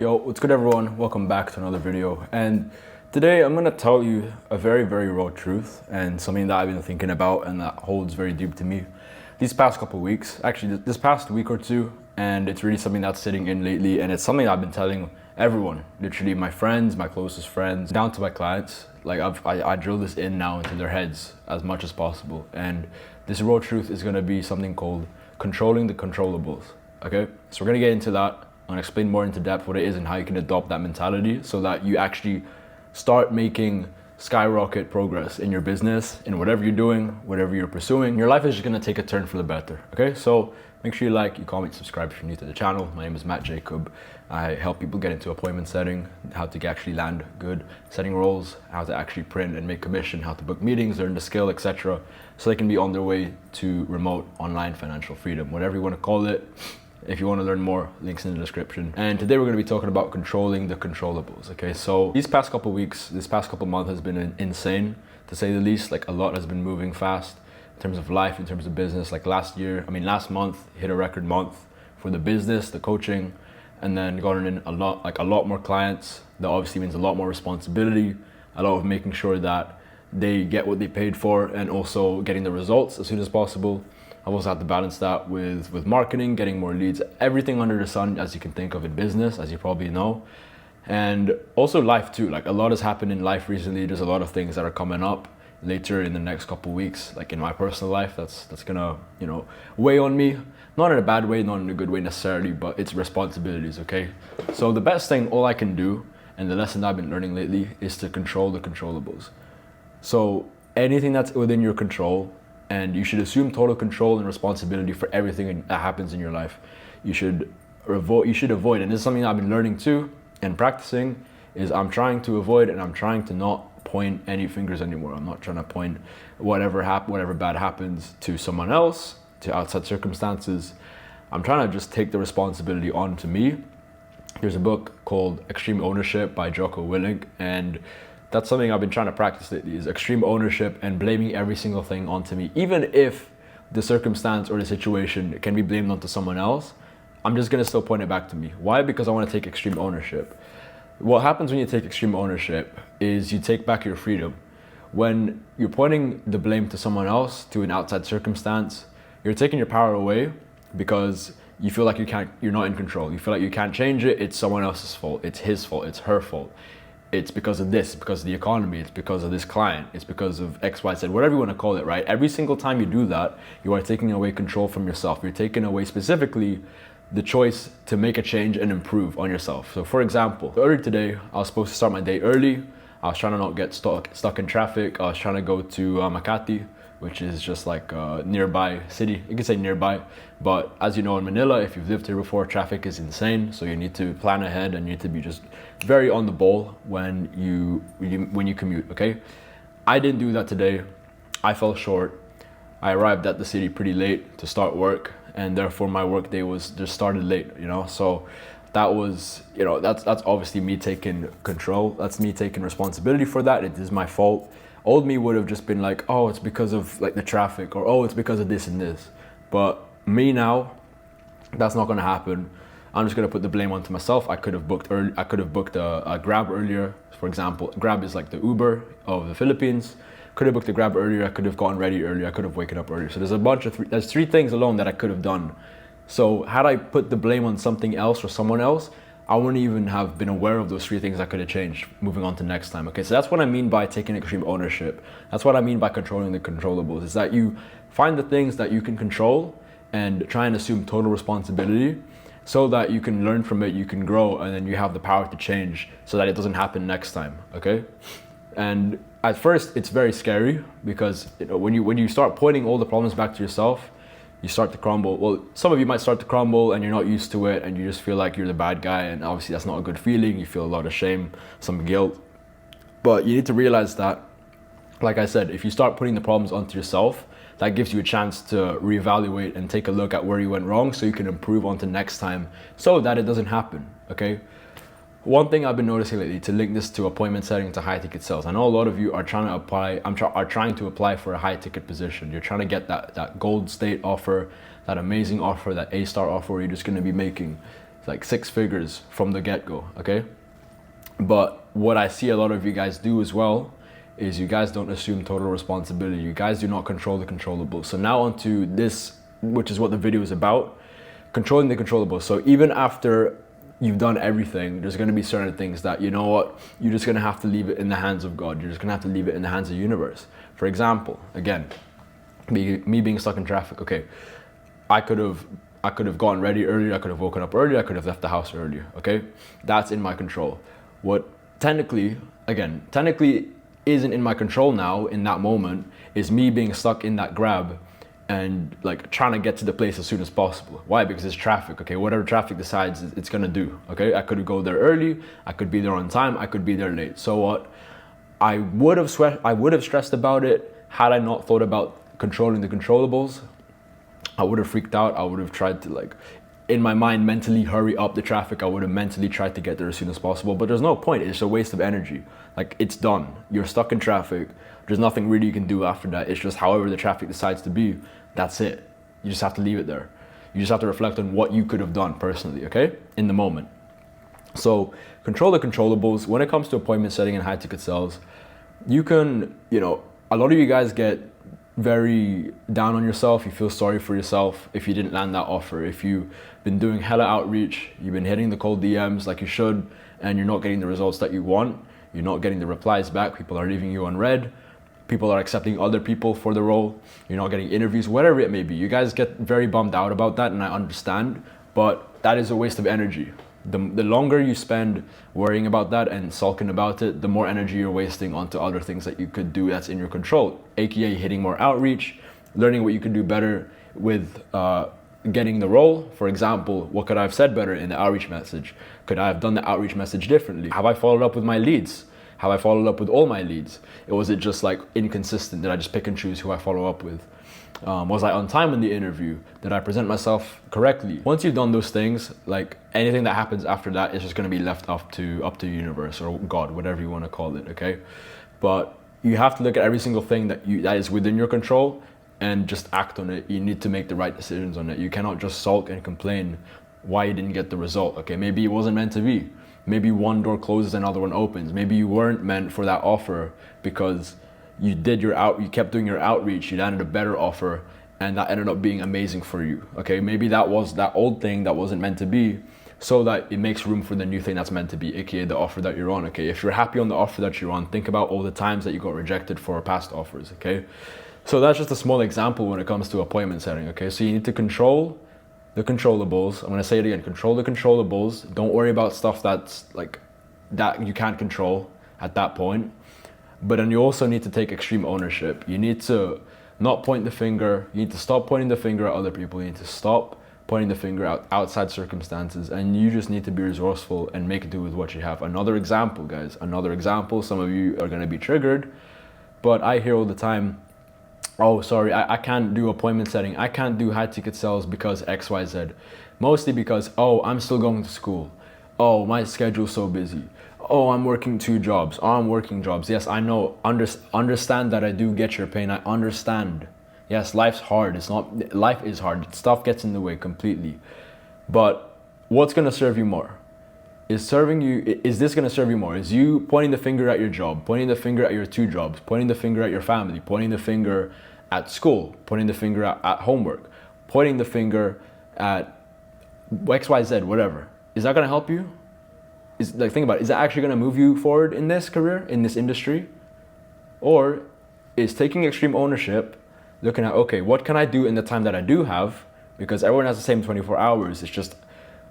Yo, what's good everyone? Welcome back to another video. And today I'm gonna tell you a very, very raw truth and something that I've been thinking about and that holds very deep to me these past couple weeks, actually this past week or two, and it's really something that's sitting in lately, and it's something I've been telling everyone, literally my friends, my closest friends, down to my clients. Like I drill this in now into their heads as much as possible. And this raw truth is gonna be something called controlling the controllables, okay? So we're gonna get into that. I'm gonna explain more into depth what it is and how you can adopt that mentality so that you actually start making skyrocket progress in your business, in whatever you're doing, whatever you're pursuing. Your life is just gonna take a turn for the better, okay? So make sure you like, you comment, subscribe if you're new to the channel. My name is Matt Jacob. I help people get into appointment setting, how to actually land good setting roles, how to actually print and make commission, how to book meetings, learn the skill, etc. So they can be on their way to remote online financial freedom, whatever you wanna call it. If you want to learn more, links in the description. And today we're going to be talking about controlling the controllables, okay? So these past couple weeks, this past couple months has been insane, to say the least. Like a lot has been moving fast in terms of life, in terms of business. Like last month hit a record month for the business, the coaching, and then gotten in a lot more clients. That obviously means a lot more responsibility, a lot of making sure that they get what they paid for and also getting the results as soon as possible. I've also had to balance that with marketing, getting more leads, everything under the sun as you can think of in business, as you probably know. And also life too. Like a lot has happened in life recently. There's a lot of things that are coming up later in the next couple weeks, like in my personal life, that's gonna, weigh on me. Not in a bad way, not in a good way necessarily, but it's responsibilities, okay? So the best thing, all I can do, and the lesson I've been learning lately, is to control the controllables. So anything that's within your control, and you should assume total control and responsibility for everything that happens in your life. You should avoid, and this is something I've been learning too and practicing, is I'm trying to avoid and I'm trying to not point any fingers anymore. I'm not trying to point whatever bad happens to someone else, to outside circumstances. I'm trying to just take the responsibility onto me. There's a book called Extreme Ownership by Jocko Willink, and that's something I've been trying to practice lately, is extreme ownership and blaming every single thing onto me. Even if the circumstance or the situation can be blamed onto someone else, I'm just gonna still point it back to me. Why? Because I wanna take extreme ownership. What happens when you take extreme ownership is you take back your freedom. When you're pointing the blame to someone else, to an outside circumstance, you're taking your power away because you feel like you're not in control. You feel like you can't change it, it's someone else's fault, it's his fault, it's her fault. It's because of this, it's because of the economy, it's because of this client, it's because of X, Y, Z, whatever you want to call it, right? Every single time you do that, you are taking away control from yourself. You're taking away specifically the choice to make a change and improve on yourself. So for example, earlier today, I was supposed to start my day early. I was trying to not get stuck in traffic. I was trying to go to Makati, which is just like a nearby city. You can say nearby, but as you know, in Manila, if you've lived here before, traffic is insane. So you need to plan ahead and you need to be just very on the ball when you commute, okay? I didn't do that today. I fell short. I arrived at the city pretty late to start work, and therefore my work day was just started late, So that was, that's obviously me taking control. That's me taking responsibility for that. It is my fault. Old me would have just been like, oh, it's because of like the traffic, or oh, it's because of this and this. But me now, that's not gonna happen. I'm just gonna put the blame onto myself. I could have booked a Grab earlier, for example. Grab is like the Uber of the Philippines. Could have booked a Grab earlier. I could have gotten ready earlier. I could have waken up earlier. So there's three things alone that I could have done. So had I put the blame on something else or someone else, I wouldn't even have been aware of those three things I could have changed moving on to next time. Okay, so that's what I mean by taking extreme ownership. That's what I mean by controlling the controllables, is that you find the things that you can control and try and assume total responsibility so that you can learn from it, you can grow, and then you have the power to change so that it doesn't happen next time, okay? And at first, it's very scary because when you start pointing all the problems back to yourself, you start to crumble. Well, some of you might start to crumble and you're not used to it and you just feel like you're the bad guy, and obviously that's not a good feeling. You feel a lot of shame, some guilt. But you need to realize that, like I said, if you start putting the problems onto yourself, that gives you a chance to reevaluate and take a look at where you went wrong so you can improve onto next time so that it doesn't happen, okay? One thing I've been noticing lately, to link this to appointment setting, to high ticket sales. I know a lot of you are trying to apply for a high ticket position. You're trying to get that gold state offer, that amazing offer, that A-star offer where you're just going to be making like 6 figures from the get-go, okay? But what I see a lot of you guys do as well is you guys don't assume total responsibility. You guys do not control the controllables. So now onto this, which is what the video is about, controlling the controllables. So even after you've done everything, there's gonna be certain things that, you know what, you're just gonna have to leave it in the hands of God. You're just gonna have to leave it in the hands of the universe. For example, again, me being stuck in traffic, okay, I could have gotten ready earlier, I could have woken up earlier, I could have left the house earlier, okay? That's in my control. What technically isn't in my control now in that moment is me being stuck in that grab and like trying to get to the place as soon as possible. Why? Because it's traffic, okay? Whatever traffic decides it's gonna do, okay? I could go there early, I could be there on time, I could be there late. So what? I would have stressed about it had I not thought about controlling the controllables. I would have freaked out. I would have tried to, like, in my mind, mentally hurry up the traffic. I would have mentally tried to get there as soon as possible, but there's no point. It's a waste of energy. Like, it's done. You're stuck in traffic. There's nothing really you can do after that. It's just however the traffic decides to be, that's it. You just have to leave it there. You just have to reflect on what you could have done personally, okay? In the moment. So control the controllables. When it comes to appointment setting and high ticket sales, you can, a lot of you guys get very down on yourself. You feel sorry for yourself if you didn't land that offer. If you've been doing hella outreach, you've been hitting the cold DMs like you should, and you're not getting the results that you want. You're not getting the replies back. People are leaving you unread. People are accepting other people for the role. You're not getting interviews, whatever it may be. You guys get very bummed out about that, and I understand, but that is a waste of energy. The longer you spend worrying about that and sulking about it, the more energy you're wasting onto other things that you could do that's in your control, aka hitting more outreach, learning what you could do better with getting the role. For example, what could I have said better in the outreach message? Could I have done the outreach message differently? Have I followed up with my leads? Have I followed up with all my leads? Or was it just like inconsistent? Did I just pick and choose who I follow up with? Was I on time in the interview? Did I present myself correctly? Once you've done those things, like anything that happens after that is just going to be left up to the universe or God, whatever you want to call it, okay? But you have to look at every single thing that is within your control and just act on it. You need to make the right decisions on it. You cannot just sulk and complain why you didn't get the result, okay? Maybe it wasn't meant to be. Maybe one door closes, another one opens. Maybe you weren't meant for that offer because you kept doing your outreach, you landed a better offer, and that ended up being amazing for you, okay? Maybe that was that old thing that wasn't meant to be, so that it makes room for the new thing that's meant to be, aka the offer that you're on, okay? If you're happy on the offer that you're on, think about all the times that you got rejected for past offers, okay? So that's just a small example when it comes to appointment setting, okay? So you need to control the controllables. I'm gonna say it again, control the controllables. Don't worry about stuff that you can't control at that point. But then you also need to take extreme ownership. You need to not point the finger. You need to stop pointing the finger at other people. You need to stop pointing the finger at outside circumstances. And you just need to be resourceful and make do with what you have. Another example, guys. Another example. Some of you are going to be triggered. But I hear all the time, oh, sorry, I can't do appointment setting. I can't do high ticket sales because X, Y, Z. Mostly because, oh, I'm still going to school. Oh, my schedule's so busy. Oh, I'm working 2 jobs. Oh, I'm working jobs. Yes, I know. Understand that I do get your pain. I understand. Yes, life's hard. Life is hard. Stuff gets in the way completely. But what's going to serve you more? Is this going to serve you more? Is you pointing the finger at your job, pointing the finger at your 2 jobs, pointing the finger at your family, pointing the finger at school, pointing the finger at homework, pointing the finger at XYZ, whatever. Is that going to help you? Think about it. Is that actually going to move you forward in this career, in this industry? Or is taking extreme ownership, looking at, okay, what can I do in the time that I do have? Because everyone has the same 24 hours. It's just,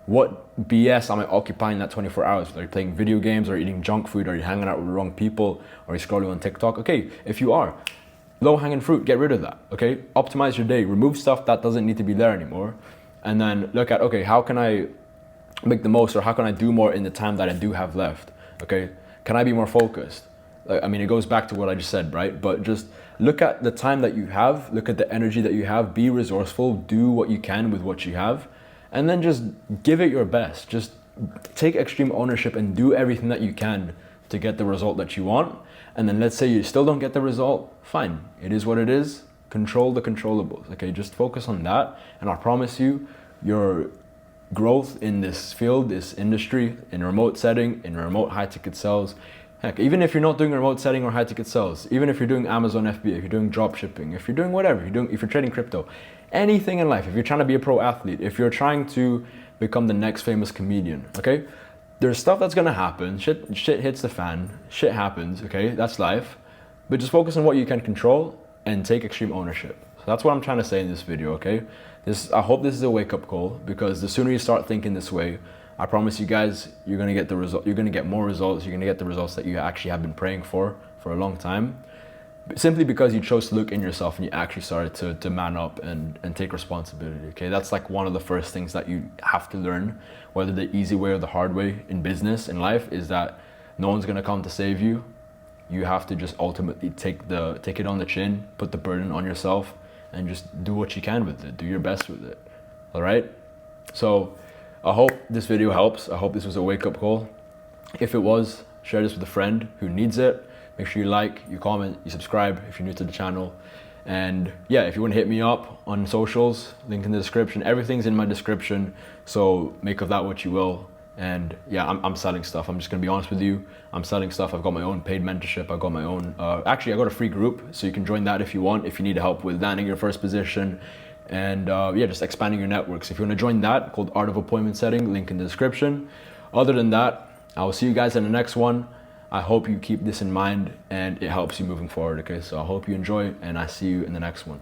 what BS am I occupying that 24 hours? Are you playing video games? Are you eating junk food? Are you hanging out with the wrong people? Are you scrolling on TikTok? Okay, if you are, low-hanging fruit, get rid of that, okay? Optimize your day. Remove stuff that doesn't need to be there anymore. And then look at, okay, how can I make the most, or how can I do more in the time that I do have left, okay? Can I be more focused? It goes back to what I just said, right? But just look at the time that you have, look at the energy that you have, be resourceful, do what you can with what you have, and then just give it your best. Just take extreme ownership and do everything that you can to get the result that you want. And then let's say you still don't get the result, fine, it is what it is. Control the controllables, okay? Just focus on that, and I promise you, growth in this field, this industry, in a remote setting, in remote high ticket sales. Heck, even if you're not doing remote setting or high ticket sales, even if you're doing Amazon FBA, if you're doing drop shipping, if you're doing whatever, if you're trading crypto, anything in life, if you're trying to be a pro athlete, if you're trying to become the next famous comedian, okay? There's stuff that's gonna happen. Shit hits the fan. Shit happens, okay? That's life. But just focus on what you can control and take extreme ownership. So that's what I'm trying to say in this video, okay? I hope this is a wake-up call, because the sooner you start thinking this way, I promise you guys, you're gonna get the result. You're gonna get more results. You're gonna get the results that you actually have been praying for a long time, simply because you chose to look in yourself and you actually started to man up and take responsibility. Okay, that's like one of the first things that you have to learn, whether the easy way or the hard way in business, in life, is that no one's gonna come to save you. You have to just ultimately take it on the chin, put the burden on yourself, and just do what you can with it. Do your best with it. All right. So I hope this video helps. I hope this was a wake-up call. If it was, share this with a friend who needs it. Make sure you like, you comment, you subscribe if you're new to the channel. And yeah, if you want to hit me up on socials, link in the description. Everything's in my description, so make of that what you will. And yeah, I'm selling stuff. I'm just gonna be honest with you. I'm selling stuff. I've got my own paid mentorship. I've got my own, actually I got a free group, so you can join that if you want, if you need help with landing your first position. And yeah, just expanding your networks. If you want to join that, called Art of Appointment Setting, link in the description. Other than that, I will see you guys in the next one. I hope you keep this in mind and it helps you moving forward, okay? So I hope you enjoy, and I see you in the next one.